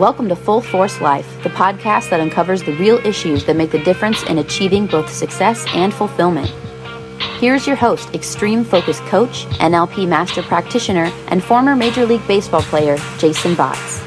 Welcome to Full Force Life, the podcast that uncovers the real issues that make the difference in achieving both success and fulfillment. Here's your host, extreme focus coach, NLP master practitioner, and former Major League Baseball player, Jason Botts.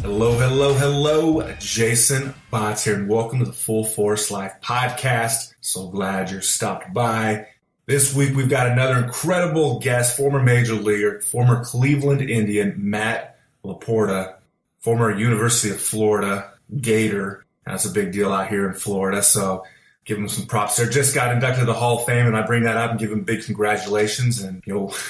Hello, Jason Botts here, and welcome to the Full Force Life podcast. So glad you're stopped by. This week, we've got another incredible guest, former Major Leaguer, former Cleveland Indian, Matt LaPorta, former University of Florida Gator. That's a big deal out here in Florida, so give him some props there. Just got inducted to the Hall of Fame, and I bring that up and give him big congratulations. And,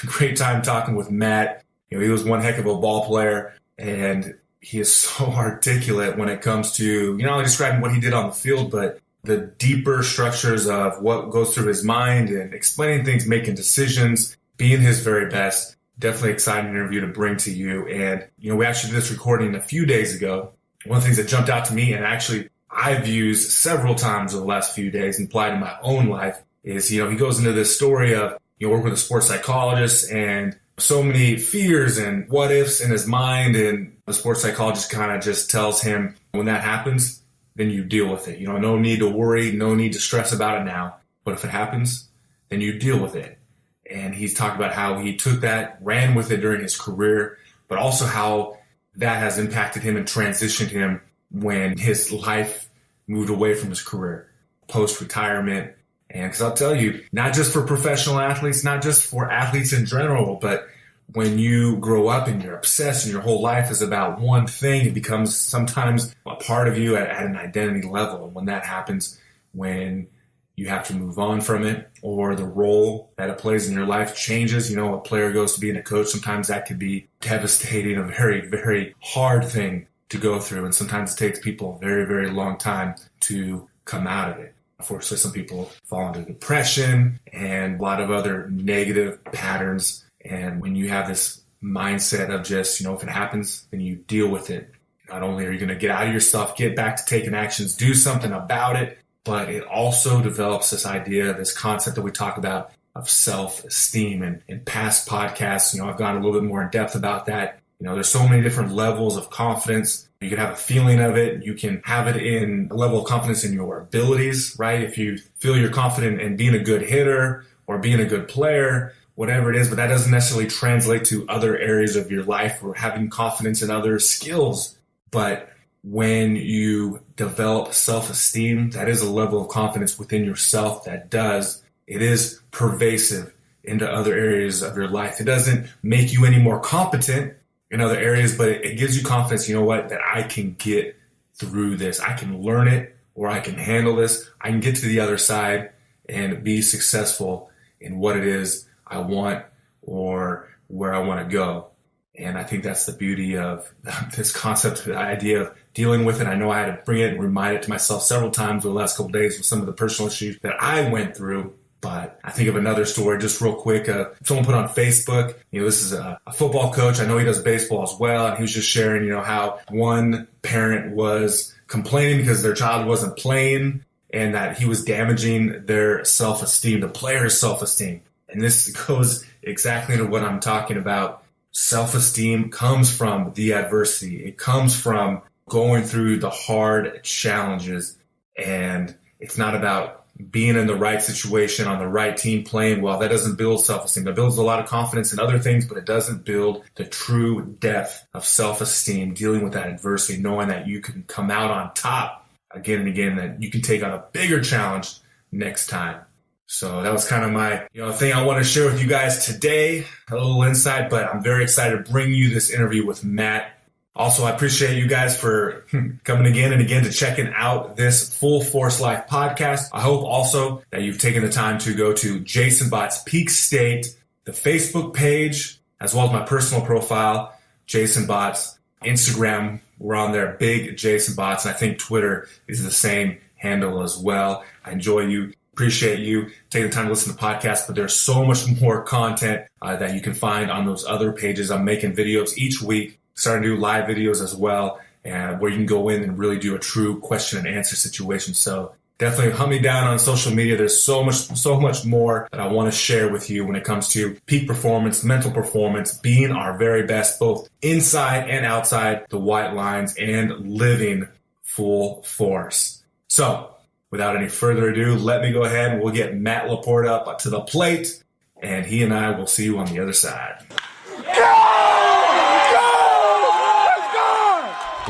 great time talking with Matt. He was one heck of a ball player, and he is so articulate when it comes to, not only describing what he did on the field, but the deeper structures of what goes through his mind and explaining things, making decisions, being his very best. Definitely exciting interview to bring to you. And, we actually did this recording a few days ago. One of the things that jumped out to me, and actually I've used several times over the last few days and applied in my own life, is, he goes into this story of, work with a sports psychologist and so many fears and what ifs in his mind. And the sports psychologist kind of just tells him, when that happens, then you deal with it. No need to worry, no need to stress about it now. But if it happens, then you deal with it. And he's talked about how he took that, ran with it during his career, but also how that has impacted him and transitioned him when his life moved away from his career, post-retirement. And because I'll tell you, not just for professional athletes, not just for athletes in general, but when you grow up and you're obsessed and your whole life is about one thing, it becomes sometimes a part of you at an identity level. And when that happens, when you have to move on from it, or the role that it plays in your life changes, a player goes to being a coach, sometimes that could be devastating, a very, very hard thing to go through. And sometimes it takes people a very, very long time to come out of it. Unfortunately, some people fall into depression and a lot of other negative patterns. And when you have this mindset of just, if it happens, then you deal with it. Not only are you going to get out of yourself, get back to taking actions, do something about it, but it also develops this idea, this concept that we talk about of self-esteem. And in past podcasts, I've gone a little bit more in depth about that. There's so many different levels of confidence. You can have a feeling of it. You can have it in a level of confidence in your abilities, right? If you feel you're confident in being a good hitter or being a good player, whatever it is, but that doesn't necessarily translate to other areas of your life or having confidence in other skills. But when you develop self-esteem, that is a level of confidence within yourself it is pervasive into other areas of your life. It doesn't make you any more competent in other areas, but it gives you confidence, that I can get through this. I can learn it, or I can handle this. I can get to the other side and be successful in what it is I want or where I want to go. And I think that's the beauty of this concept, the idea of dealing with it. I know I had to bring it and remind it to myself several times over the last couple of days with some of the personal issues that I went through. But I think of another story just real quick. Someone put on Facebook, this is a football coach. I know he does baseball as well. And he was just sharing, how one parent was complaining because their child wasn't playing and that he was damaging their self-esteem, the player's self-esteem. And this goes exactly into what I'm talking about. Self-esteem comes from the adversity. It comes from going through the hard challenges. And it's not about being in the right situation, on the right team, playing well. That doesn't build self-esteem. That builds a lot of confidence in other things, but it doesn't build the true depth of self-esteem, dealing with that adversity, knowing that you can come out on top again and again, that you can take on a bigger challenge next time. So that was kind of my thing I want to share with you guys today, a little insight, but I'm very excited to bring you this interview with Matt. Also, I appreciate you guys for coming again and again to checking out this Full Force Life podcast. I hope also that you've taken the time to go to Jason Botts Peak State, the Facebook page, as well as my personal profile, Jason Botts. Instagram, we're on there, Big Jason Botts. And I think Twitter is the same handle as well. I enjoy you. Appreciate you taking the time to listen to the podcast, but there's so much more content that you can find on those other pages. I'm making videos each week, starting to do live videos as well, and where you can go in and really do a true question and answer situation. So Definitely hunt me down on social media. There's so much more that I want to share with you when it comes to peak performance, mental performance, being our very best, both inside and outside the white lines, and living full force. So without any further ado, let me go ahead and we'll get Matt LaPorta up to the plate, and he and I will see you on the other side.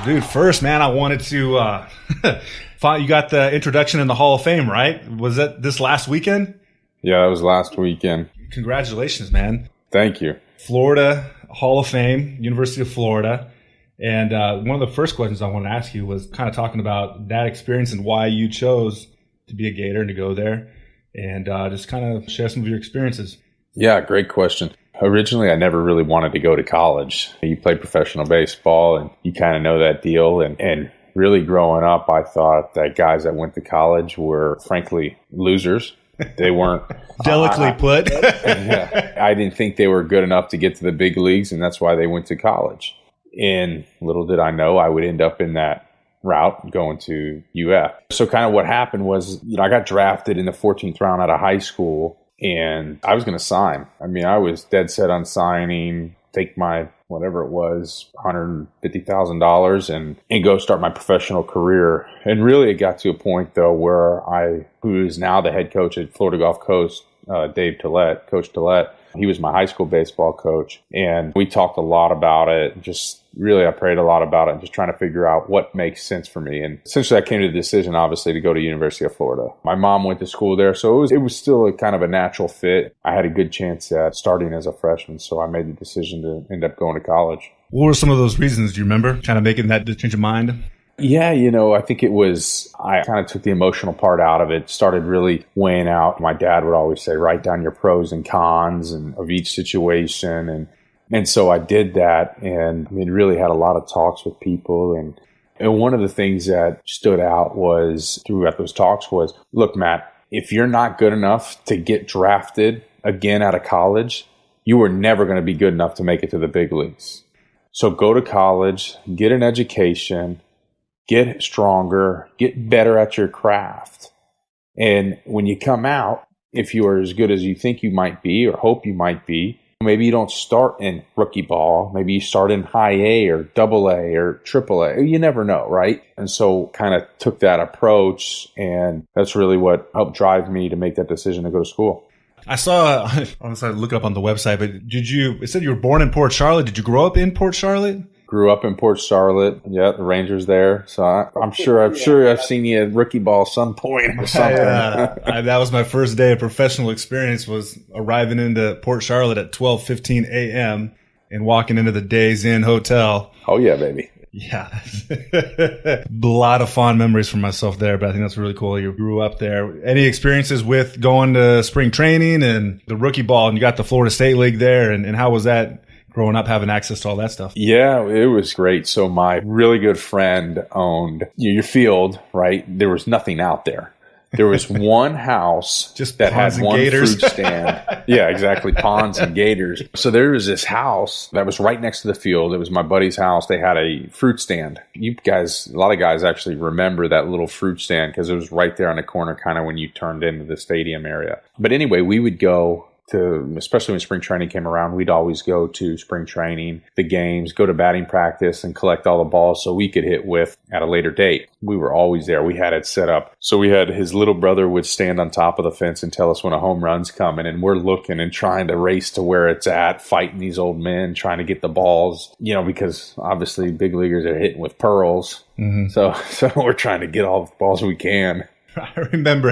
Dude, first, man, I wanted to you got the introduction in the Hall of Fame, right? Was that this last weekend? Yeah, that was last weekend. Congratulations, man. Thank you. Florida Hall of Fame, University of Florida. And one of the first questions I wanted to ask you was kind of talking about that experience and why you chose to be a Gator and to go there, and just kind of share some of your experiences. Yeah, great question. Originally, I never really wanted to go to college. You play professional baseball and you kind of know that deal. And really growing up, I thought that guys that went to college were, frankly, losers. They weren't. Delicately put. Yeah, I didn't think they were good enough to get to the big leagues, and that's why they went to college. And little did I know I would end up in that route going to UF. So kind of what happened was, I got drafted in the 14th round out of high school. And I was going to sign. I mean, I was dead set on signing, take my, whatever it was, $150,000 and go start my professional career. And really it got to a point, though, where who is now the head coach at Florida Gulf Coast, Coach Tillett, he was my high school baseball coach. And we talked a lot about it. I prayed a lot about it, just trying to figure out what makes sense for me. And essentially I came to the decision, obviously, to go to University of Florida. My mom went to school there, so it was still a kind of a natural fit. I had a good chance at starting as a freshman, so I made the decision to end up going to college. What were some of those reasons? Do you remember kind of making that change of mind? Yeah, I think it was, I kind of took the emotional part out of it, started really weighing out. My dad would always say, write down your pros and cons of each situation. And so I did that, and really had a lot of talks with people. And one of the things that stood out throughout those talks was, look, Matt, if you're not good enough to get drafted again out of college, you are never going to be good enough to make it to the big leagues. So go to college, get an education, get stronger, get better at your craft. And when you come out, if you are as good as you think you might be or hope you might be, maybe you don't start in rookie ball. Maybe you start in high A or double A or triple A. You never know, right? And so kind of took that approach, and that's really what helped drive me to make that decision to go to school. I saw, I was looking up on the website, but it said you were born in Port Charlotte. Did you grow up in Port Charlotte? Grew up in Port Charlotte. Yeah, the Rangers there. So I'm sure I've seen you at rookie ball some point or something. That was my first day of professional experience, was arriving into Port Charlotte at 12:15 a.m. and walking into the Days Inn Hotel. Oh, yeah, baby. Yeah. A lot of fond memories for myself there, but I think that's really cool. You grew up there. Any experiences with going to spring training and the rookie ball, and you got the Florida State League there, and how was that? Growing up, having access to all that stuff. Yeah, it was great. So my really good friend owned your field, right? There was nothing out there. There was one house just that had one gators. fruit stand. Yeah, exactly. Ponds and gators. So there was this house that was right next to the field. It was my buddy's house. They had a fruit stand. You guys, a lot of guys actually remember that little fruit stand because it was right there on the corner, kind of when you turned into the stadium area. But anyway, we would go especially when spring training came around, we'd always go to spring training, the games, go to batting practice and collect all the balls so we could hit with at a later date. We were always there. We had it set up. So we had his little brother would stand on top of the fence and tell us when a home run's coming, and we're looking and trying to race to where it's at, fighting these old men, trying to get the balls, because obviously big leaguers are hitting with pearls. Mm-hmm. So we're trying to get all the balls we can. I remember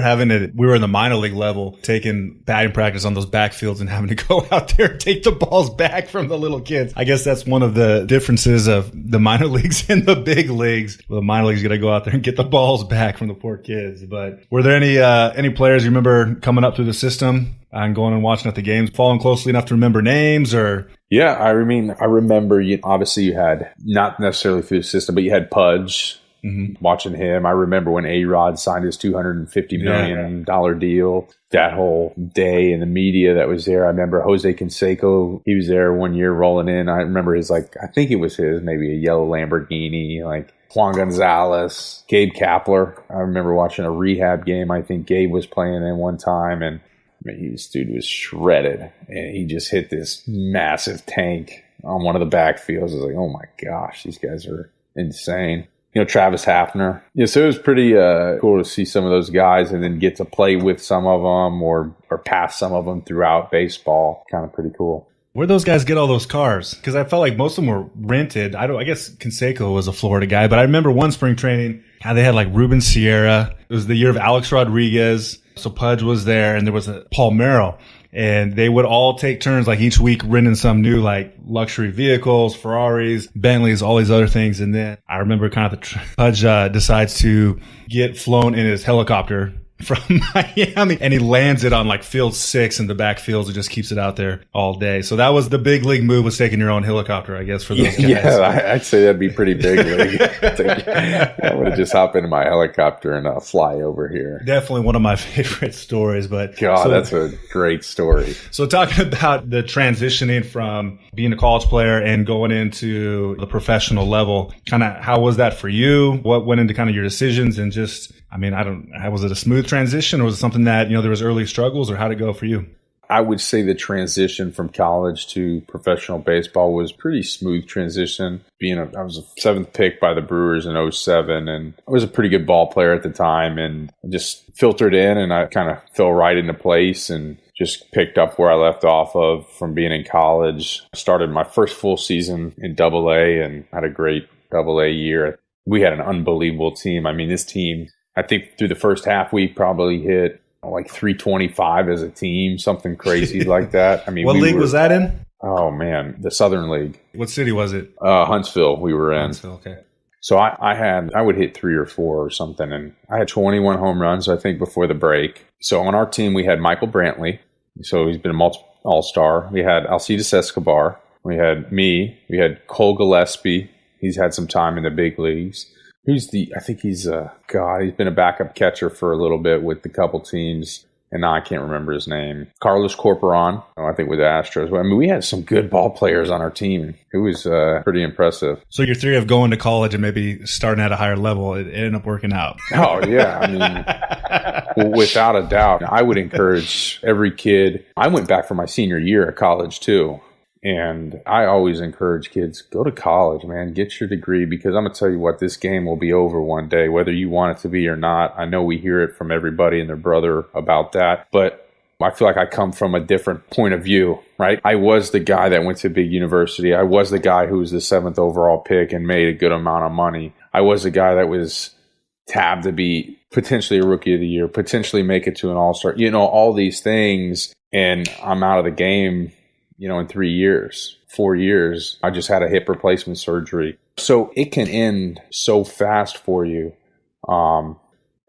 we were in the minor league level, taking batting practice on those backfields and having to go out there and take the balls back from the little kids. I guess that's one of the differences of the minor leagues and the big leagues. Well, the minor leagues got to go out there and get the balls back from the poor kids. But were there any players you remember coming up through the system and going and watching at the games, following closely enough to remember names or? Yeah, I remember, obviously you had, not necessarily through the system, but you had Pudge. Mm-hmm. Watching him. I remember when A-Rod signed his $250 million deal, that whole day in the media that was there. I remember Jose Canseco, he was there one year rolling in. I remember I think it was maybe a yellow Lamborghini. Juan Gonzalez, Gabe Kapler. I remember watching a rehab game. I think Gabe was playing in one time, and this dude was shredded, and he just hit this massive tank on one of the backfields. I was like, oh my gosh, these guys are insane. Travis Hafner. So it was pretty cool to see some of those guys and then get to play with some of them or pass some of them throughout baseball. Kind of pretty cool. Where'd those guys get all those cars? Because I felt like most of them were rented. I guess Canseco was a Florida guy, but I remember one spring training, how they had like Ruben Sierra. It was the year of Alex Rodriguez. So Pudge was there, and there was a Paul Merrill. And they would all take turns, like each week, renting some new, like, luxury vehicles, Ferraris, Bentleys, all these other things. And then I remember kind of Pudge decides to get flown in his helicopter from Miami, and he lands it on like field 6 in the backfields and just keeps it out there all day. So that was the big league move, was taking your own helicopter, I guess, for those guys. Yeah, I'd say that'd be pretty big league. I would have just hopped into my helicopter and fly over here. Definitely one of my favorite stories. But God, that's a great story. So talking about the transitioning from being a college player and going into the professional level, kind of how was that for you? What went into kind of your decisions? And just, was it a smooth transition, or was it something that, there was early struggles, or how'd it go for you? I would say the transition from college to professional baseball was pretty smooth transition. I was a 7th pick by the Brewers in 2007, and I was a pretty good ball player at the time, and just filtered in, and I kind of fell right into place and just picked up where I left off of from being in college. I started my first full season in AA and had a great AA year. We had an unbelievable team. This team, I think through the first half, we probably hit like 325 as a team, something crazy like that. What league was that in? Oh, man, the Southern League. What city was it? Huntsville we were in. Huntsville, okay. So I would hit 3 or 4 or something, and I had 21 home runs, I think, before the break. So on our team, we had Michael Brantley. So he's been a multiple all-star. We had Alcides Escobar. We had me. We had Cole Gillespie. He's had some time in the big leagues. He's been a backup catcher for a little bit with a couple teams, and now I can't remember his name. Carlos Corporon, I think with the Astros. We had some good ball players on our team. It was pretty impressive. So your theory of going to college and maybe starting at a higher level, it ended up working out. Oh, yeah. Without a doubt. I would encourage every kid. I went back for my senior year at college, too. And I always encourage kids, go to college, man, get your degree, because I'm going to tell you what, this game will be over one day, whether you want it to be or not. I know we hear it from everybody and their brother about that, but I feel like I come from a different point of view, right? I was the guy that went to a big university. I was the guy who was the 7th overall pick and made a good amount of money. I was the guy that was tabbed to be potentially a rookie of the year, potentially make it to an all-star, all these things, and I'm out of the game in 3 years, 4 years. I just had a hip replacement surgery. So it can end so fast for you. And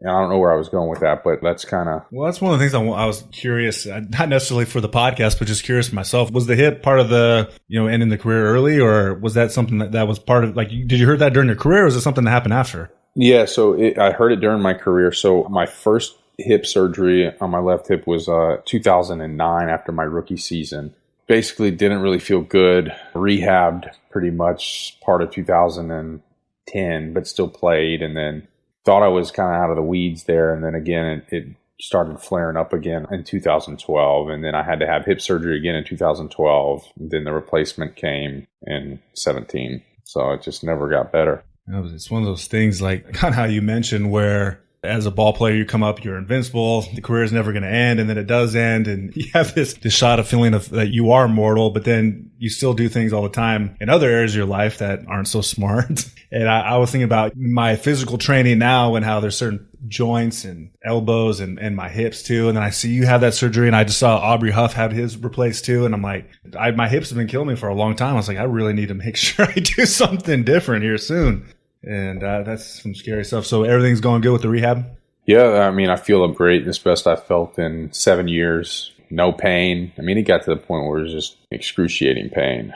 I don't know where I was going with that, but that's kind of... Well, that's one of the things I was curious, not necessarily for the podcast, but just curious myself. Was the hip part of the, ending the career early, or was that something that was part of, like, did you hear that during your career, or was it something that happened after? Yeah, so I heard it during my career. So my first hip surgery on my left hip was 2009 after my rookie season. Basically didn't really feel good, rehabbed pretty much part of 2010, but still played, and then thought I was kind of out of the weeds there. And then again, it started flaring up again in 2012. And then I had to have hip surgery again in 2012. And then the replacement came in 17. So it just never got better. It's one of those things, like kind of how you mentioned, where as a ball player, you come up, you're invincible, the career is never going to end, and then it does end, and you have this shot of feeling of that you are immortal, but then you still do things all the time in other areas of your life that aren't so smart. And I was thinking about my physical training now and how there's certain joints and elbows and my hips too. And then I see you have that surgery, and I just saw Aubrey Huff have his replaced too. And I'm like, my hips have been killing me for a long time. I was like, I really need to make sure I do something different here soon. And that's some scary stuff. So everything's going good with the rehab? Yeah, I feel great. It's best I've felt in 7 years. No pain. It got to the point where it was just excruciating pain.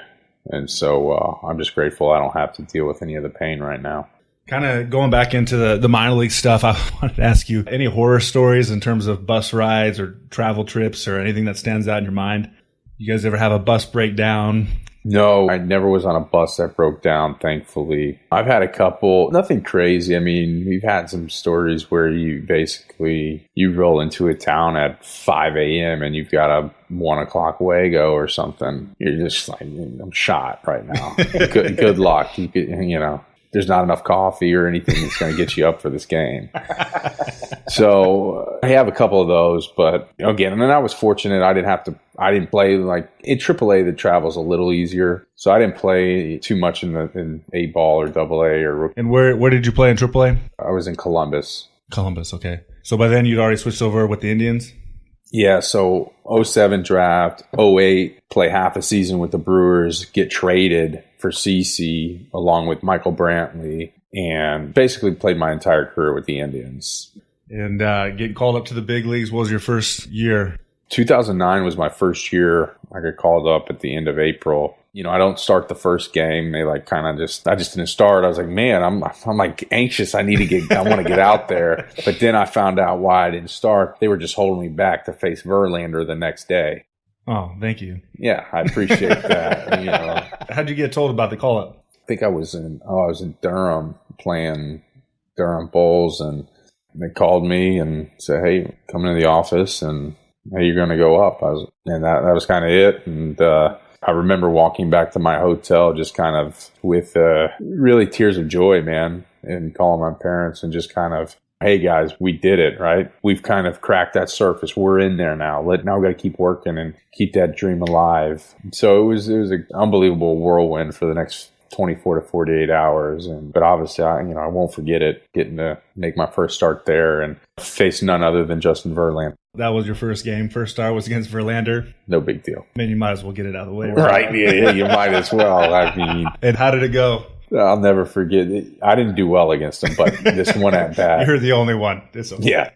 And so I'm just grateful I don't have to deal with any of the pain right now. Kind of going back into the minor league stuff, I wanted to ask you, any horror stories in terms of bus rides or travel trips or anything that stands out in your mind? You guys ever have a bus breakdown? No, I never was on a bus that broke down, thankfully. I've had a couple, nothing crazy. I mean, we've had some stories where you roll into a town at 5 a.m. and you've got a 1 o'clock Wago or something. You're just like, I'm shot right now. Good luck. There's not enough coffee or anything that's going to get you up for this game. So I have a couple of those, but again, and then I was fortunate. I didn't play like in AAA. The travel's a little easier, so I didn't play too much in A ball or AA or. And where did you play in AAA? I was in Columbus. Columbus, okay. So by then you'd already switched over with the Indians? Yeah, so 07 draft, 08, play half a season with the Brewers, get traded for CC along with Michael Brantley, and basically played my entire career with the Indians. And getting called up to the big leagues, what was your first year? 2009 was my first year. I got called up at the end of April. I don't start the first game. They I just didn't start. I was like, man, I'm like anxious. I want to get out there. But then I found out why I didn't start. They were just holding me back to face Verlander the next day. Oh, thank you. Yeah, I appreciate that. How'd you get told about the call up? I think I was in Durham playing Durham Bulls, and they called me and said, hey, come into the office and hey, you're going to go up. And that was kind of it. And I remember walking back to my hotel just kind of with really tears of joy, man, and calling my parents and just kind of, hey guys, we did it, right? We've kind of cracked that surface. We're in there now. Now we got to keep working and keep that dream alive. So it was an unbelievable whirlwind for the next 24 to 48 hours. But obviously, I won't forget it, getting to make my first start there and face none other than Justin Verlander. That was your first game. First start was against Verlander. No big deal. I mean, you might as well get it out of the way. Right? Yeah, you might as well. I mean, and how did it go? I'll never forget it. I didn't do well against him, but this one at bat. You're the only one. Okay. Yeah.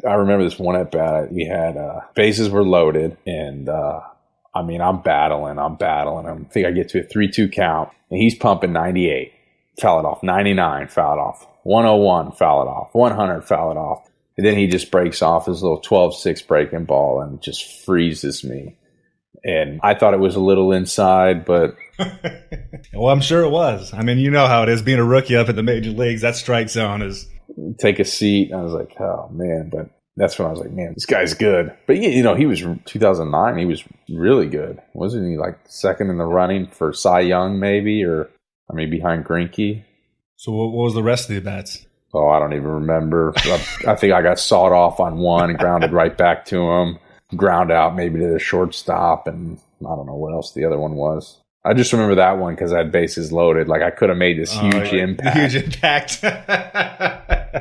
I remember this one at bat. We had bases were loaded, and I'm battling. I think I get to a 3-2 count, and he's pumping 98. Foul it off. 99, foul it off. 101, foul it off. 100, foul it off. And then he just breaks off his little 12-6 breaking ball and just freezes me. And I thought it was a little inside, but... Well, I'm sure it was. I mean, you know how it is being a rookie up at the major leagues. That strike zone is... Take a seat. I was like, oh, man. But that's when I was like, man, this guy's good. But, he was 2009. He was really good. Wasn't he like second in the running for Cy Young maybe? Or behind Greinke? So what was the rest of the at-bats? Oh, I don't even remember. I think I got sawed off on one and grounded right back to him. Ground out maybe to the shortstop, and I don't know what else the other one was. I just remember that one because I had bases loaded. Like I could have made this huge impact. Huge impact.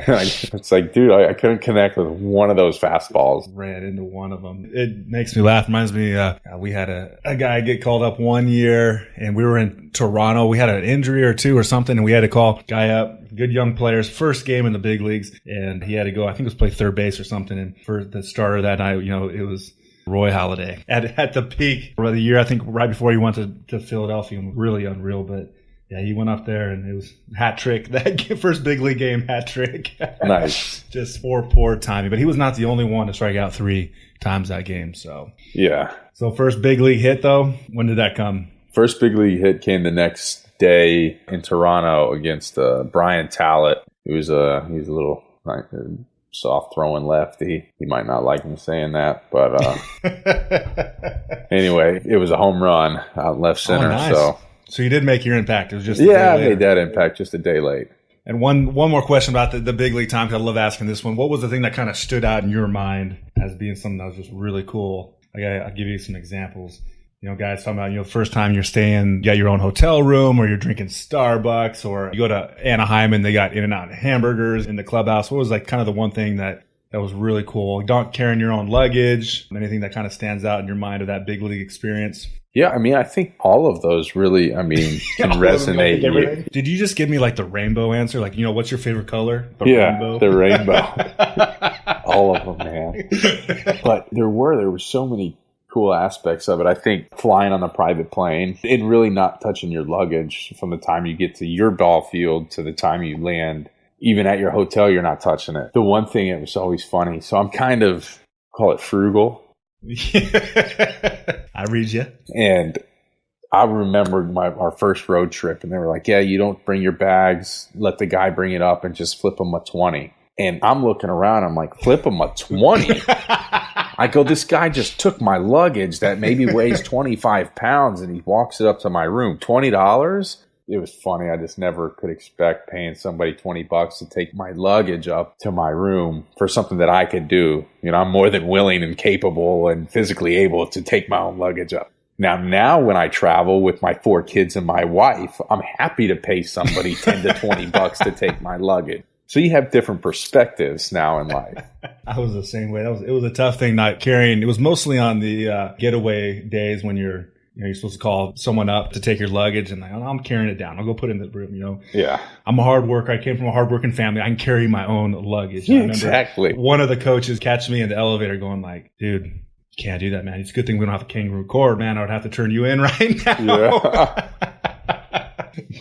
It's like, dude, I couldn't connect with one of those fastballs. Ran into one of them. It makes me laugh. Reminds me, we had a guy get called up one year, and we were in Toronto. We had an injury or two or something, and we had to call guy up. Good young players, first game in the big leagues, and he had to go. I think it was play third base or something. And for the starter that night, it was Roy Halladay at the peak of the year. I think right before he went to Philadelphia, really unreal. But yeah, he went up there and it was hat trick. That first big league game, hat trick. Nice. Just poor timing. But he was not the only one to strike out 3 times that game. So yeah. So first big league hit though, when did that come? First big league hit came the next day in Toronto against Brian Tallett. He's a little soft throwing lefty. He might not like me saying that, but anyway, it was a home run out left center. Oh, nice. So you did make your impact. It was just I made that impact just a day late. And one more question about the big league time, because I love asking this one. What was the thing that kind of stood out in your mind as being something that was just really cool? Like I'll give you some examples. Guys talking about, first time you're staying, you got your own hotel room, or you're drinking Starbucks, or you go to Anaheim and they got In-N-Out hamburgers in the clubhouse. What was like kind of the one thing that was really cool? Not carrying your own luggage, anything that kind of stands out in your mind of that big league experience? Yeah, I think all of those really, can resonate. Did you just give me like the rainbow answer? Like, what's your favorite color? Rainbow. The rainbow. All of them, man. But there were so many cool aspects of it. I think flying on a private plane and really not touching your luggage from the time you get to your ball field to the time you land. Even at your hotel, you're not touching it. The one thing, it was always funny. So I'm kind of, call it frugal. I read you. And I remember our first road trip, and they were like, yeah, you don't bring your bags, let the guy bring it up and just flip them a 20. And I'm looking around, I'm like, flip them a 20? I go, this guy just took my luggage that maybe weighs 25 pounds and he walks it up to my room. $20? It was funny. I just never could expect paying somebody $20 to take my luggage up to my room for something that I could do. You know, I'm more than willing and capable and physically able to take my own luggage up. Now when I travel with my 4 kids and my wife, I'm happy to pay somebody 10 to $20 to take my luggage. So you have different perspectives now in life. I was the same way. It was a tough thing not carrying. It was mostly on the getaway days when you're supposed to call someone up to take your luggage, and like, oh, I'm carrying it down. I'll go put it in the room. Yeah. I'm a hard worker. I came from a hard-working family. I can carry my own luggage. Yeah, exactly. One of the coaches catch me in the elevator going like, dude, you can't do that, man. It's a good thing we don't have a kangaroo court, man. I would have to turn you in right now. Yeah.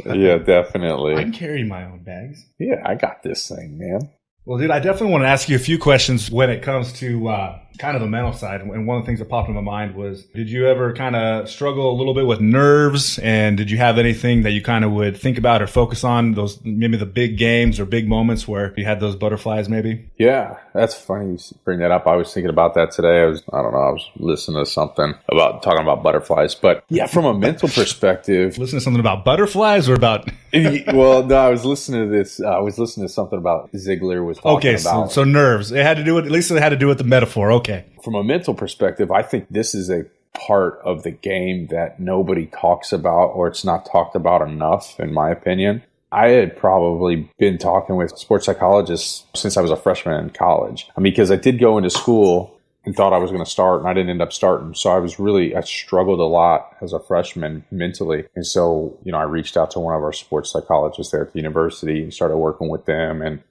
Yeah, definitely. I can carry my own bags. Yeah, I got this thing, man. Well, dude, I definitely want to ask you a few questions when it comes to kind of the mental side. And one of the things that popped in my mind was, did you ever kind of struggle a little bit with nerves? And did you have anything that you kind of would think about or focus on, those maybe the big games or big moments where you had those butterflies maybe? Yeah, that's funny you bring that up. I was thinking about that today. I was listening to something about talking about butterflies. But yeah, from a mental perspective. Listen to something about butterflies or about... Well, no, I was listening to this. I was listening to something about Ziegler was talking about. So nerves. It had to do with, at least it had to do with the metaphor. Okay. From a mental perspective, I think this is a part of the game that nobody talks about, or it's not talked about enough, in my opinion. I had probably been talking with sports psychologists since I was a freshman in college. I mean, because I did go into school and thought I was going to start, and I didn't end up starting. So I struggled a lot as a freshman mentally. And so, I reached out to one of our sports psychologists there at the university and started working with them. And,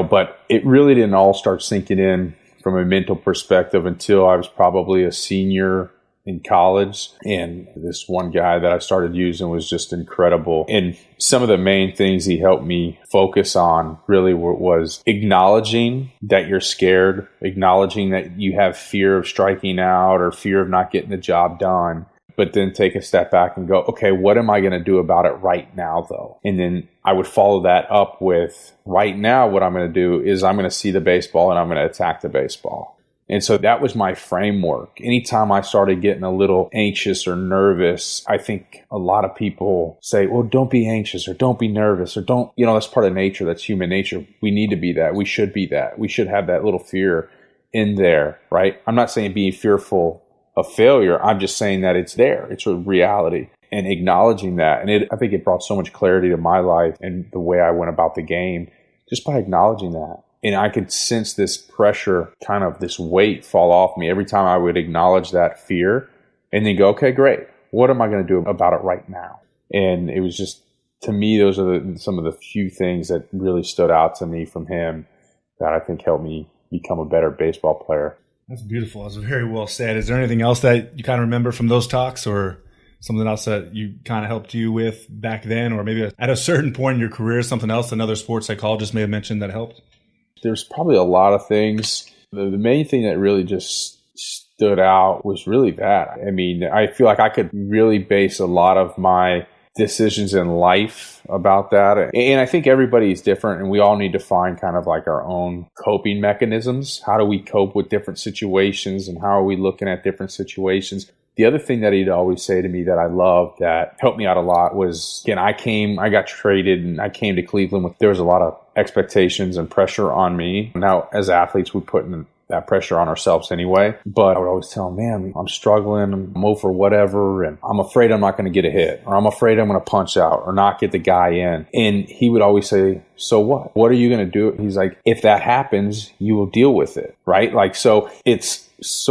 but it really didn't all start sinking in from a mental perspective until I was probably a senior in college. And this one guy that I started using was just incredible. And some of the main things he helped me focus on really was acknowledging that you're scared, acknowledging that you have fear of striking out or fear of not getting the job done, but then take a step back and go, okay, what am I going to do about it right now though? And then I would follow that up with, right now what I'm going to do is I'm going to see the baseball and I'm going to attack the baseball. And so that was my framework. Anytime I started getting a little anxious or nervous, I think a lot of people say, well, don't be anxious or don't be nervous or don't, that's part of nature. That's human nature. We need to be that. We should be that. We should have that little fear in there, right? I'm not saying being fearful of failure. I'm just saying that it's there. It's a reality, and acknowledging that. And I think it brought so much clarity to my life and the way I went about the game just by acknowledging that. And I could sense this pressure, kind of this weight fall off me every time I would acknowledge that fear and then go, okay, great. What am I going to do about it right now? And it was just, to me, those are some of the few things that really stood out to me from him that I think helped me become a better baseball player. That's beautiful. That's very well said. Is there anything else that you kind of remember from those talks, or something else that you kind of helped you with back then, or maybe at a certain point in your career, something else another sports psychologist may have mentioned that helped? There's probably a lot of things. The main thing that really just stood out was really that. I mean, I feel like I could really base a lot of my decisions in life about that. And I think everybody's different, and we all need to find kind of like our own coping mechanisms. How do we cope with different situations, and how are we looking at different situations? The other thing that he'd always say to me that I loved that helped me out a lot was, again, I got traded and I came to Cleveland there was a lot of expectations and pressure on me. Now, as athletes, we put that pressure on ourselves anyway. But I would always tell him, man, I'm struggling, I'm over whatever, and I'm afraid I'm not going to get a hit, or I'm afraid I'm going to punch out or not get the guy in. And he would always say, so what? What are you going to do? He's like, if that happens, you will deal with it, right? Like, so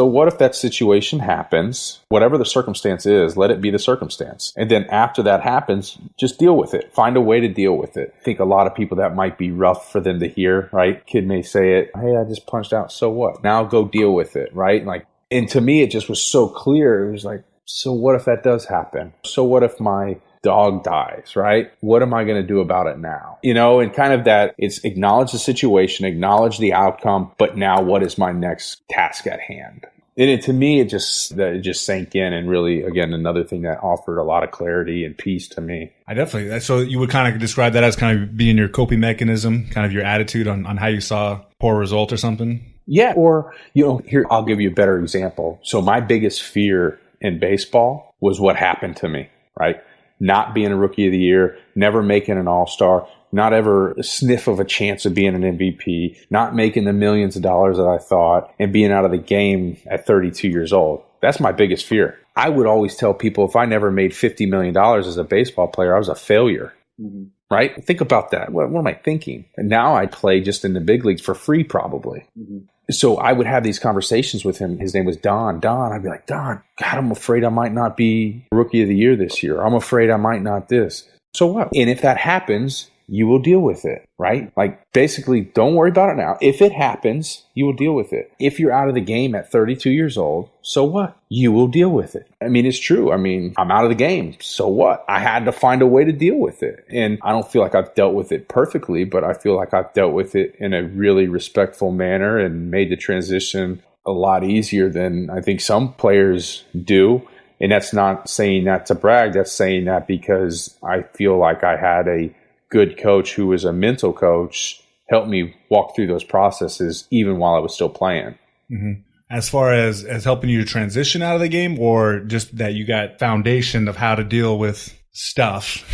what if that situation happens? Whatever the circumstance is, let it be the circumstance. And then after that happens, just deal with it. Find a way to deal with it. I think a lot of people, that might be rough for them to hear, right? Kid may say it, hey, I just punched out. So what? Now go deal with it, right? Like, and to me, it just was so clear. It was like, so what if that does happen? So what if my dog dies, right? What am I going to do about it now? And kind of that, it's acknowledge the situation, acknowledge the outcome, but now what is my next task at hand? And to me, it just sank in, and really, again, another thing that offered a lot of clarity and peace to me. I definitely. So you would kind of describe that as kind of being your coping mechanism, kind of your attitude on how you saw poor result or something? Yeah. Or, here, I'll give you a better example. So my biggest fear in baseball was what happened to me, right? Not being a rookie of the year, never making an all-star, not ever a sniff of a chance of being an MVP, not making the millions of dollars that I thought, and being out of the game at 32 years old. That's my biggest fear. I would always tell people if I never made $50 million as a baseball player, I was a failure. Mm-hmm. Right? Think about that. What am I thinking? And now I play just in the big leagues for free, probably. Mm-hmm. So I would have these conversations with him. His name was Don. I'd be like, Don, God, I'm afraid I might not be rookie of the year this year. I'm afraid I might not this. So what? And if that happens, you will deal with it, right? Like, basically, don't worry about it now. If it happens, you will deal with it. If you're out of the game at 32 years old, so what? You will deal with it. I mean, it's true. I mean, I'm out of the game. So what? I had to find a way to deal with it. And I don't feel like I've dealt with it perfectly, but I feel like I've dealt with it in a really respectful manner and made the transition a lot easier than I think some players do. And that's not saying that to brag. That's saying that because I feel like I had a good coach who was a mental coach helped me walk through those processes even while I was still playing. Mm-hmm. As far as helping you to transition out of the game, or just that you got foundation of how to deal with stuff?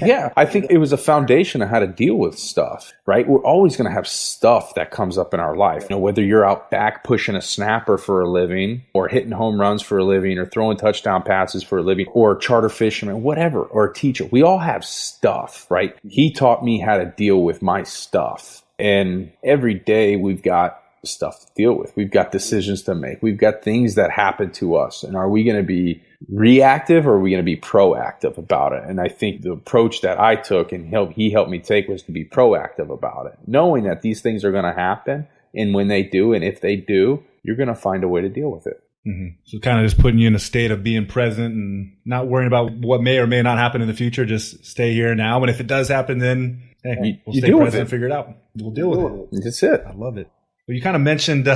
Yeah, I think it was a foundation of how to deal with stuff, right? We're always going to have stuff that comes up in our life. Whether you're out back pushing a snapper for a living, or hitting home runs for a living, or throwing touchdown passes for a living, or charter fisherman, whatever, or a teacher. We all have stuff, right? He taught me how to deal with my stuff. And every day we've got stuff to deal with. We've got decisions to make. We've got things that happen to us. And are we going to be reactive, or are we going to be proactive about it? And I think the approach that I took and he helped me take was to be proactive about it, knowing that these things are going to happen. And when they do, and if they do, you're going to find a way to deal with it. Mm-hmm. So kind of just putting you in a state of being present and not worrying about what may or may not happen in the future. Just stay here now. And if it does happen, then hey, we'll stay present and figure it out. We'll deal with it. That's it. I love it. Well, you kind of mentioned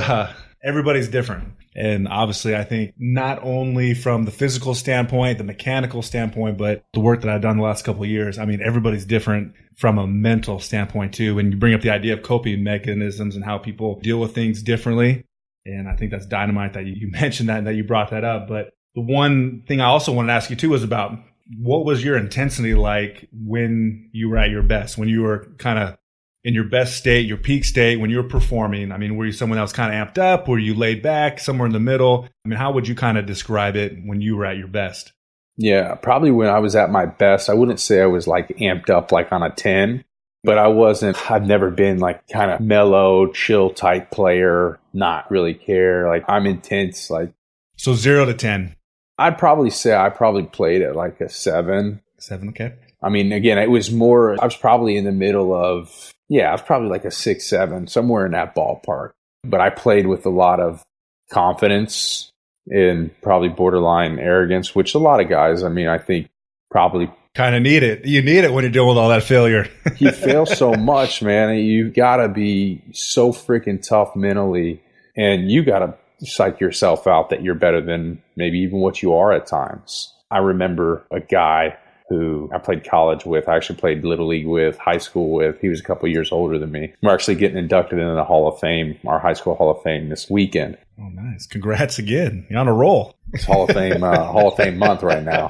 everybody's different. And obviously, I think not only from the physical standpoint, the mechanical standpoint, but the work that I've done the last couple of years, I mean, everybody's different from a mental standpoint, too. When you bring up the idea of coping mechanisms and how people deal with things differently. And I think that's dynamite that you mentioned that and that you brought that up. But the one thing I also wanted to ask you, too, was about what was your intensity like when you were at your best, when you were kind of in your best state, your peak state, when you were performing? I mean, were you someone that was kind of amped up? Were you laid back, somewhere in the middle? I mean, how would you kind of describe it when you were at your best? Yeah, probably when I was at my best, I wouldn't say I was like amped up like on a 10, but I've never been like kind of mellow, chill type player, not really care. Like, I'm intense. Like, so 0 to 10. I'd probably say I probably played at like a 7. 7, okay. I mean, again, it was more, I was probably in the middle of, I was probably like a 6, 7, somewhere in that ballpark. But I played with a lot of confidence and probably borderline arrogance, which a lot of guys, I mean, I think probably kind of need it. You need it when you're dealing with all that failure. You fail so much, man. You got to be so freaking tough mentally, and you got to psych yourself out that you're better than maybe even what you are at times. I remember a guy who I played college with. I actually played Little League with, high school with. He was a couple years older than me. We're actually getting inducted into the Hall of Fame, our high school Hall of Fame this weekend. Oh, nice. Congrats again. You're on a roll. It's Hall of Fame month right now.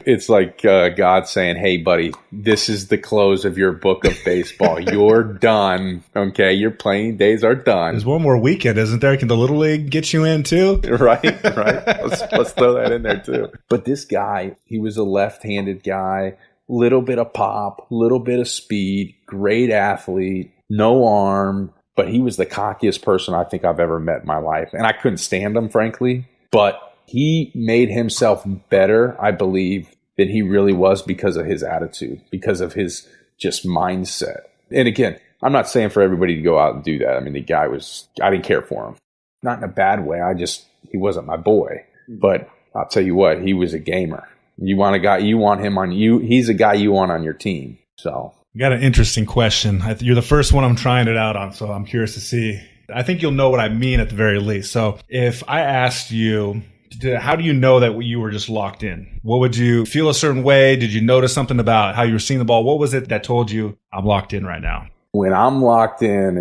It's like God saying, hey, buddy, this is the close of your book of baseball. You're done. Okay, your playing days are done. There's one more weekend, isn't there? Can the Little League get you in too? Right. Let's throw that in there too. But this guy, he was a left-handed guy, little bit of pop, little bit of speed, great athlete, no arm. But he was the cockiest person I think I've ever met in my life. And I couldn't stand him, frankly. But he made himself better, I believe, than he really was because of his attitude, because of his just mindset. And again, I'm not saying for everybody to go out and do that. I mean, the guy I didn't care for him. Not in a bad way. He wasn't my boy. But I'll tell you what, he was a gamer. You want a guy, you want him on you. He's a guy you want on your team. So. You got an interesting question. You're the first one I'm trying it out on, so I'm curious to see I think you'll know what I mean at the very least. So if I asked you, how do you know that you were just locked in? What would you feel a certain way? Did you notice something about how you were seeing the ball? What was it that told you I'm locked in right now? When I'm locked in,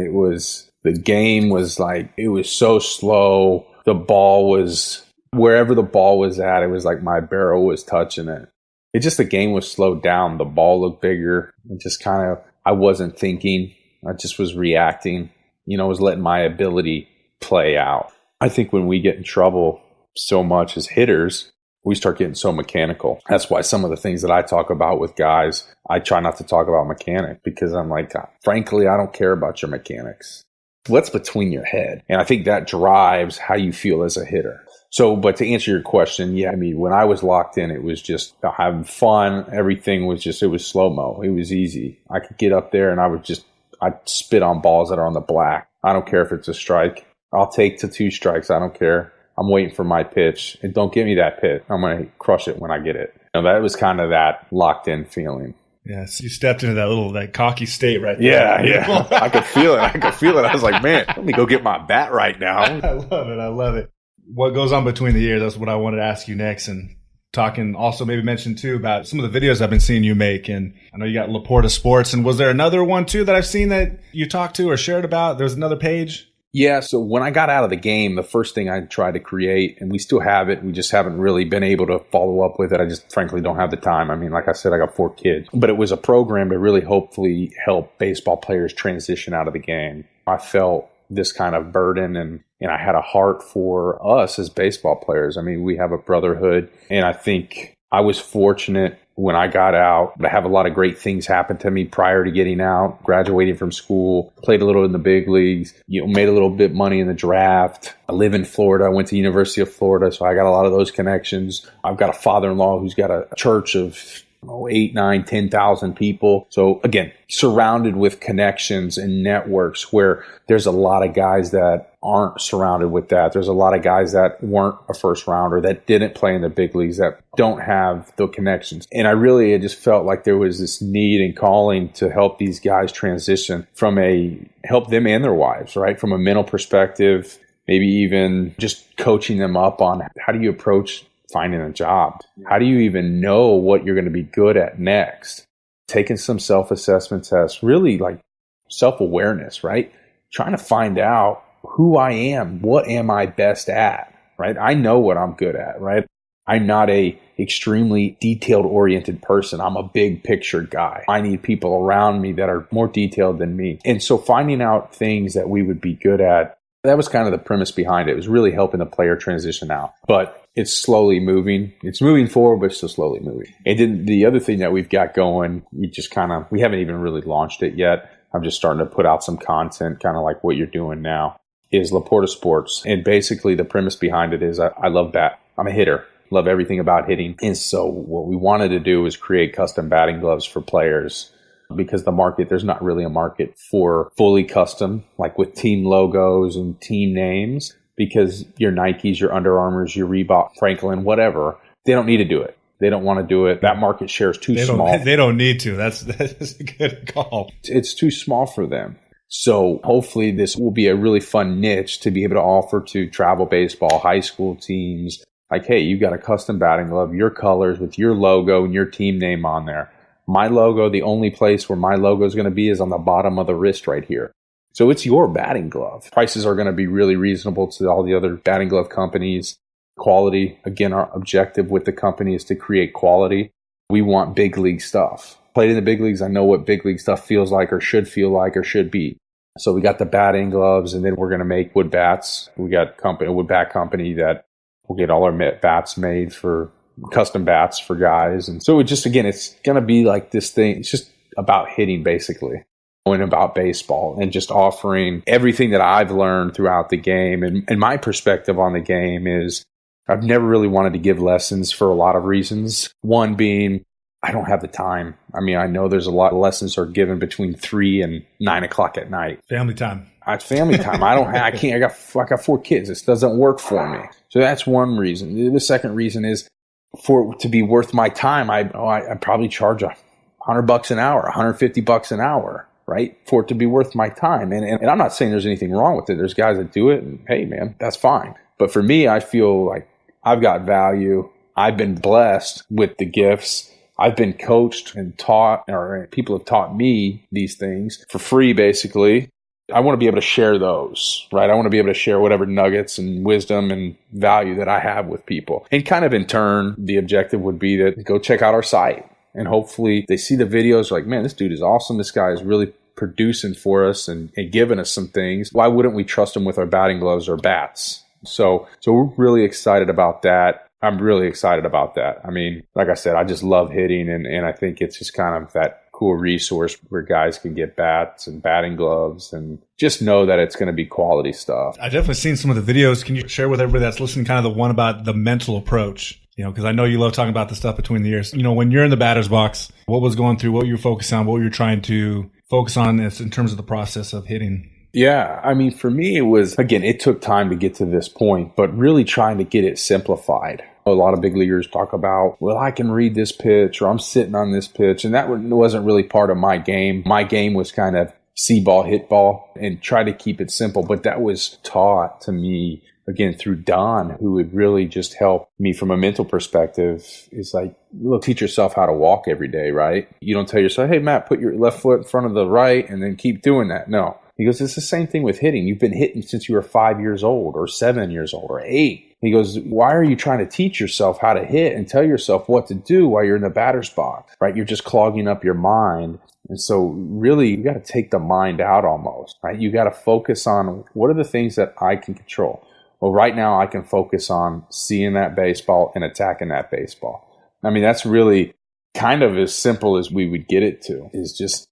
the game was like, it was so slow. The ball was, wherever the ball was at, it was like my barrel was touching it. The game was slowed down. The ball looked bigger. It just kind of, I wasn't thinking. I just was reacting, was letting my ability play out. I think when we get in trouble so much as hitters, we start getting so mechanical. That's why some of the things that I talk about with guys, I try not to talk about mechanic, because I'm like, frankly, I don't care about your mechanics. What's between your head? And I think that drives how you feel as a hitter. So, but to answer your question, yeah, I mean, when I was locked in, it was just having fun. Everything was just, it was slow-mo. It was easy. I could get up there and I'd spit on balls that are on the black. I don't care if it's a strike. I'll take to 2 strikes. I don't care. I'm waiting for my pitch. And don't give me that pitch. I'm going to crush it when I get it. That was kind of that locked in feeling. Yes, you stepped into that cocky state right there. Yeah. I could feel it. I was like, man, let me go get my bat right now. I love it. What goes on between the ears, that's what I wanted to ask you next. And talking, also maybe mention too about some of the videos I've been seeing you make. And I know you got LaPorta Sports. And was there another one too that I've seen that you talked to or shared about? There's another page? Yeah, so when I got out of the game, the first thing I tried to create, and we still have it, we just haven't really been able to follow up with it. I just frankly don't have the time. I mean, like I said, I got 4 kids. But it was a program to really hopefully help baseball players transition out of the game. I felt this kind of burden, and I had a heart for us as baseball players. I mean, we have a brotherhood, and I think I was fortunate when I got out to have a lot of great things happen to me prior to getting out, graduating from school, played a little in the big leagues, made a little bit money in the draft. I live in Florida. I went to University of Florida, so I got a lot of those connections. I've got a father-in-law who's got a church of 8, 9, 10,000 people. So again, surrounded with connections and networks where there's a lot of guys that aren't surrounded with that. There's a lot of guys that weren't a first rounder, that didn't play in the big leagues, that don't have the connections. And I just felt like there was this need and calling to help these guys transition help them and their wives, right? From a mental perspective, maybe even just coaching them up on how do you approach finding a job? How do you even know what you're going to be good at next? Taking some self-assessment tests, really like self-awareness, right? Trying to find out who I am. What am I best at, right? I know what I'm good at, right? I'm not a extremely detailed oriented person. I'm a big picture guy. I need people around me that are more detailed than me. And so finding out things that we would be good at, that was kind of the premise behind it. It was really helping the player transition out. But it's slowly moving. It's moving forward, but still slowly moving. And then the other thing that we've got going, we haven't even really launched it yet. I'm just starting to put out some content, kind of like what you're doing now, is LaPorta Sports. And basically the premise behind it is I love bat. I'm a hitter. Love everything about hitting. And so what we wanted to do is create custom batting gloves for players, because there's not really a market for fully custom, like with team logos and team names, because your Nikes, your Under Armours, your Reebok, Franklin, whatever, they don't need to do it. They don't want to do it. That market share is too small. They don't need to. That's a good call. It's too small for them. So hopefully this will be a really fun niche to be able to offer to travel baseball, high school teams. Like, hey, you got a custom batting glove, your colors with your logo and your team name on there. My logo, the only place where my logo is going to be is on the bottom of the wrist right here. So it's your batting glove. Prices are going to be really reasonable to all the other batting glove companies. Quality, again, our objective with the company is to create quality. We want big league stuff. Played in the big leagues, I know what big league stuff feels like or should be. So we got the batting gloves, and then we're going to make wood bats. We got a wood bat company that will get all our bats made for custom bats for guys. And so it's going to be like this thing. It's just about hitting, basically, and about baseball, and just offering everything that I've learned throughout the game. And my perspective on the game is I've never really wanted to give lessons for a lot of reasons. One being, I don't have the time. I mean, I know there's a lot of lessons are given between 3 and 9 o'clock at night. Family time. It's family time. I got 4 kids. This doesn't work for me. So that's one reason. The second reason is, for it to be worth my time, I probably charge $100 an hour, $150 an hour. right? For it to be worth my time. And I'm not saying there's anything wrong with it. There's guys that do it and hey, man, that's fine. But for me, I feel like I've got value. I've been blessed with the gifts. I've been coached and taught, or people have taught me these things for free, basically. I want to be able to share those, right? I want to be able to share whatever nuggets and wisdom and value that I have with people. And kind of in turn, the objective would be to go check out our site. And hopefully they see the videos like, man, this dude is awesome. This guy is really producing for us and giving us some things. Why wouldn't we trust him with our batting gloves or bats? So we're really excited about that. I'm really excited about that. I mean, like I said, I just love hitting, and I think it's just kind of that cool resource where guys can get bats and batting gloves and just know that it's going to be quality stuff. I've definitely seen some of the videos. Can you share with everybody that's listening kind of the one about the mental approach? Because I know you love talking about the stuff between the ears. When you're in the batter's box, what was going through, what you're focused on, what you're trying to focus on in terms of the process of hitting? Yeah, I mean, for me, it was, again, it took time to get to this point, but really trying to get it simplified. A lot of big leaguers talk about, well, I can read this pitch or I'm sitting on this pitch. And that wasn't really part of my game. My game was kind of see ball, hit ball, and try to keep it simple. But that was taught to me, again, through Don, who would really just help me from a mental perspective. It's like, look, teach yourself how to walk every day, right? You don't tell yourself, hey, Matt, put your left foot in front of the right and then keep doing that. No. He goes, it's the same thing with hitting. You've been hitting since you were 5 years old or 7 years old or 8. He goes, why are you trying to teach yourself how to hit and tell yourself what to do while you're in the batter's box, right? You're just clogging up your mind. And so really, you got to take the mind out almost, right? You got to focus on what are the things that I can control. Well, right now I can focus on seeing that baseball and attacking that baseball. I mean, that's really kind of as simple as we would get it to, is just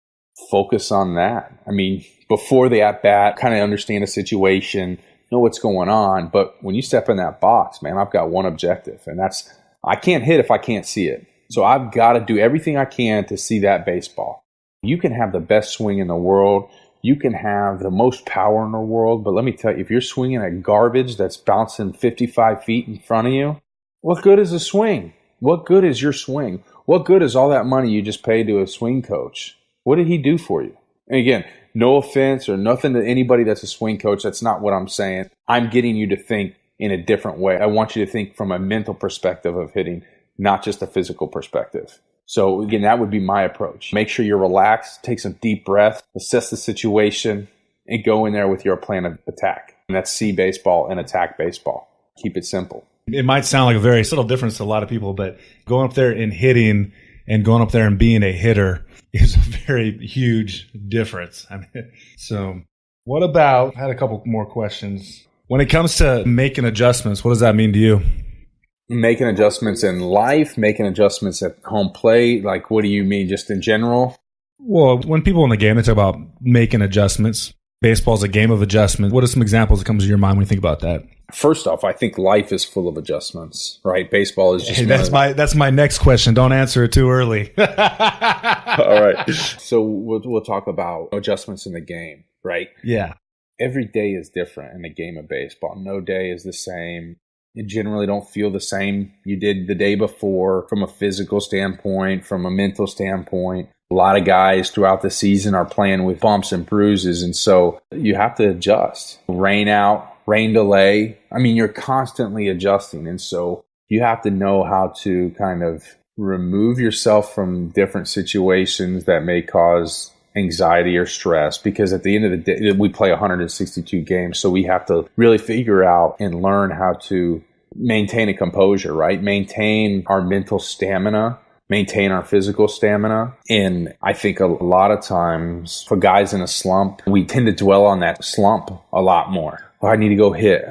focus on that. I mean, before the at-bat, kind of understand the situation, know what's going on. But when you step in that box, man, I've got one objective, and that's I can't hit if I can't see it. So I've got to do everything I can to see that baseball. You can have the best swing in the world. You can have the most power in the world. But let me tell you, if you're swinging at garbage that's bouncing 55 feet in front of you, what good is a swing? What good is your swing? What good is all that money you just paid to a swing coach? What did he do for you? And again, no offense or nothing to anybody that's a swing coach. That's not what I'm saying. I'm getting you to think in a different way. I want you to think from a mental perspective of hitting, not just a physical perspective. So again, that would be my approach. Make sure you're relaxed, take some deep breaths, assess the situation, and go in there with your plan of attack. And that's see baseball and attack baseball. Keep it simple. It might sound like a very subtle difference to a lot of people, but going up there and hitting and going up there and being a hitter is a very huge difference. I mean, so what about, I had a couple more questions. When it comes to making adjustments, what does that mean to you? Making adjustments in life, making adjustments at home plate. Like, what do you mean just in general? Well, when people in the game, they talk about making adjustments. Baseball is a game of adjustment. What are some examples that come to your mind when you think about that? First off, I think life is full of adjustments, right? Baseball is just... Hey, that's my next question. Don't answer it too early. All right. So we'll talk about adjustments in the game, right? Yeah. Every day is different in a game of baseball. No day is the same. You generally don't feel the same you did the day before from a physical standpoint, from a mental standpoint. A lot of guys throughout the season are playing with bumps and bruises, and so you have to adjust. Rain out, rain delay. I mean, you're constantly adjusting, and so you have to know how to kind of remove yourself from different situations that may cause anxiety or stress, because at the end of the day, we play 162 games, so we have to really figure out and learn how to maintain a composure, right? Maintain our mental stamina, maintain our physical stamina. And I think a lot of times for guys in a slump, we tend to dwell on that slump a lot more. Oh, I need to go hit.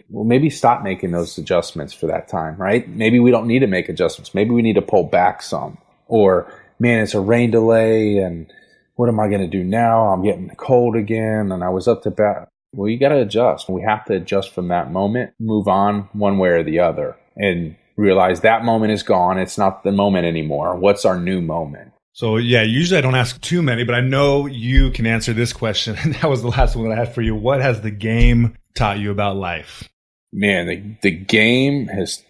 Well, maybe stop making those adjustments for that time, right? Maybe we don't need to make adjustments. Maybe we need to pull back some. Or, man, it's a rain delay and what am I going to do now? I'm getting cold again and I was up to bat. Well, you got to adjust. We have to adjust from that moment, move on one way or the other, and realize that moment is gone. It's not the moment anymore. What's our new moment? So, yeah, usually I don't ask too many, but I know you can answer this question. And that was the last one that I had for you. What has the game taught you about life? Man, the game has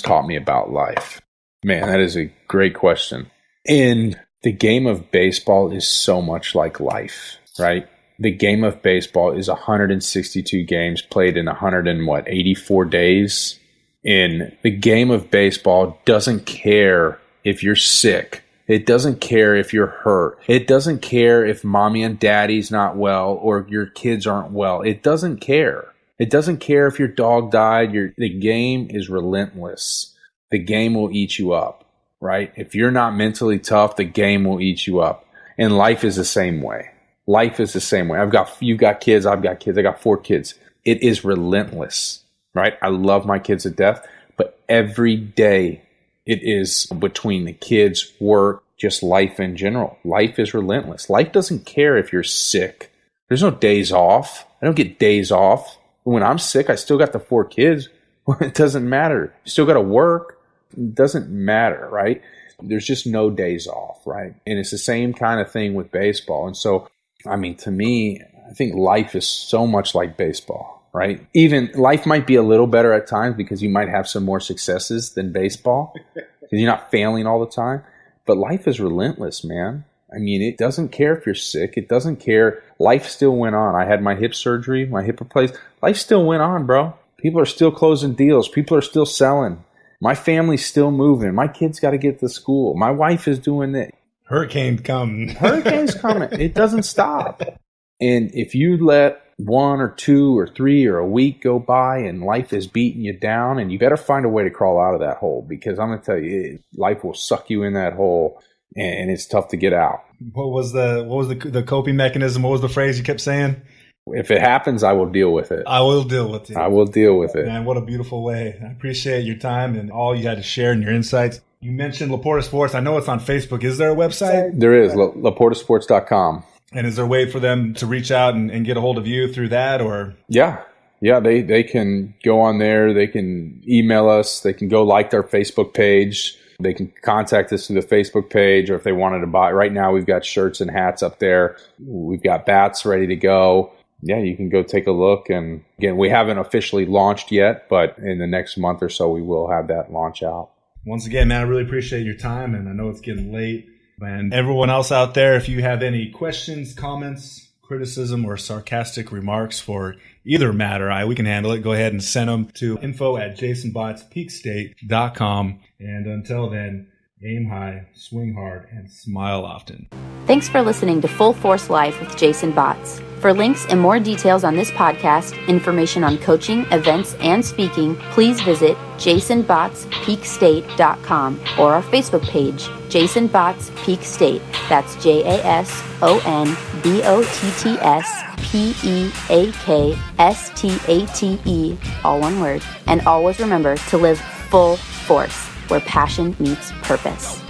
taught me about life. Man, that is a great question. And the game of baseball is so much like life, right? The game of baseball is 162 games played in 84 days. And the game of baseball doesn't care if you're sick. It doesn't care if you're hurt. It doesn't care if mommy and daddy's not well or your kids aren't well. It doesn't care. It doesn't care if your dog died. The game is relentless. The game will eat you up, right? If you're not mentally tough, the game will eat you up. And life is the same way. Life is the same way. You've got kids, I've got kids. I got 4 kids. It is relentless, right? I love my kids to death, but every day it is between the kids, work, just life in general. Life is relentless. Life doesn't care if you're sick. There's no days off. I don't get days off. When I'm sick, I still got the 4 kids. It doesn't matter. You still got to work. It doesn't matter, right? There's just no days off, right? And it's the same kind of thing with baseball. And so, I mean, to me, I think life is so much like baseball, right? Even life might be a little better at times because you might have some more successes than baseball because you're not failing all the time. But life is relentless, man. I mean, it doesn't care if you're sick. It doesn't care. Life still went on. I had my hip surgery, my hip replaced. Life still went on, bro. People are still closing deals. People are still selling. My family's still moving. My kids got to get to school. My wife is doing it. Hurricane's coming. Hurricane's coming. It doesn't stop. And if you let 1 or 2 or 3 or a week go by and life is beating you down, and you better find a way to crawl out of that hole, because I'm going to tell you, life will suck you in that hole, and it's tough to get out. What was the coping mechanism? What was the phrase you kept saying? If it happens, I will deal with it. I will deal with it. I will deal with it. Man, what a beautiful way. I appreciate your time and all you had to share and your insights. You mentioned LaPorta Sports. I know it's on Facebook. Is there a website? There is, LaPortaSports.com. And is there a way for them to reach out and get a hold of you through that? Or Yeah, they can go on there. They can email us. They can go like their Facebook page. They can contact us through the Facebook page, or if they wanted to buy. Right now, we've got shirts and hats up there. We've got bats ready to go. Yeah, you can go take a look. And again, we haven't officially launched yet, but in the next month or so, we will have that launch out. Once again, man, I really appreciate your time, and I know it's getting late. And everyone else out there, if you have any questions, comments, criticism, or sarcastic remarks for either Matt or I, we can handle it. Go ahead and send them to info@jasonbottspeakstate.com. And until then, aim high, swing hard, and smile often. Thanks for listening to Full Force Life with Jason Botts. For links and more details on this podcast, information on coaching, events, and speaking, please visit jasonbottspeakstate.com or our Facebook page, Jason Botts Peak State. That's JASONBOTTSPEAKSTATE, all one word. And always remember to live full force, where passion meets purpose.